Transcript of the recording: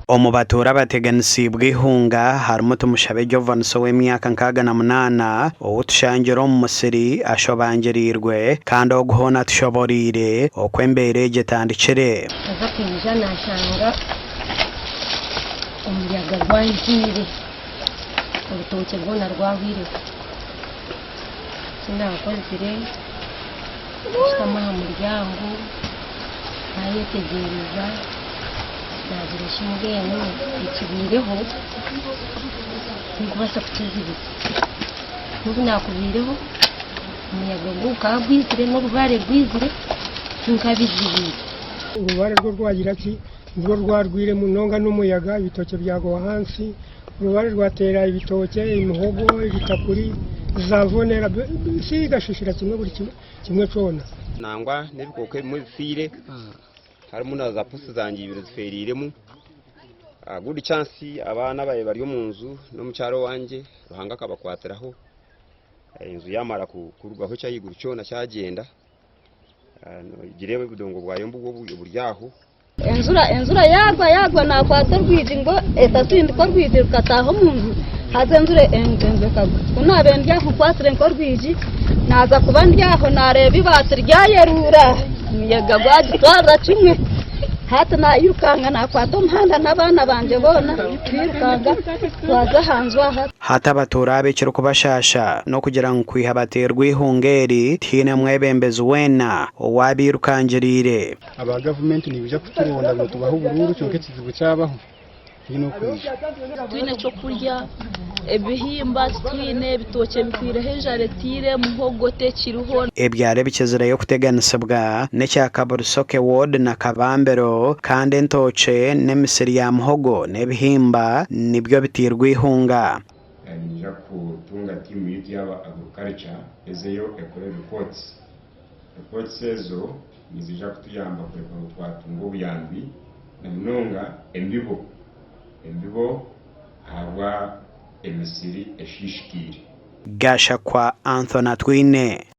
Omubatura bateganisibwa ihunga harimo tumushabe Jovanso w'emyaka 68 utushangira omu musiri ashobangirirwe kandi oguhona tushoborire okwembeere gitandikire azakwinja nashanga omuyaga gwanjire urutoke rwona rwahwire sinakozire kusama mu muryango nayetegereza nagira shingeno ikibireho ngubasa kukizibira nubu nakubireho umuyaga gwukagwizire n'urubare rwizire nkabizibira urubare rwo rwagira ki rwo rwarwire mu nonga n'umuyaga ibitoke byagwa hansi urubare rwatera ibitoke imihogo ibitakuri zavonera sigashishira kimwe buri kimwe cona nangwa n'ibikoke mu fire harimo na za pusi zangiye ibiro ziferiremo good chance abana baye bari mu nzu no mu cyaro wanje ruhanga kabakwatiraho inzu yamara kurugaho cyayigura cyo cyagenda girewe budongo bwayo mbugo buryaho enzura yagwa nakwata rwiji ngo etatindi ko rwiji rukataho mu nzu haze enzure engenze kagwa unabendya kwatire ngo rwiji naza kuba ndyaho nareba ibati ryayerura umuyaga gwagitwara kimwe hata nayirukanga nakwata umuhanda n'abana banje bona twirukanga twaza hanzwa hata baturabe kiro kubashasha no kugira ngo kwihabaterwa ihungeri tine mwebembeze wena owabirukangirire aba government nibija kuturonda ngo tubaho bururu cyo kizibu cyabaho hino kwija twine cyo kurya ebihimba twine bitoke bikwire hejaretire muhogote kiruho ebyare bikizira yo kuteganisibwa n'ecya Kaburusoke ward na Kabambero kandi ntoce n'emisiri ya muhogo n'ebihimba nibyo bitirwa ihunga nija kutunga timu y'aba agriculture ezeyo ekore reports ezo nizija kutuyamba kureka twatunga ubuyambi na munonga embibo haba emisiri eshishikire gasha kwa Anthony Twine.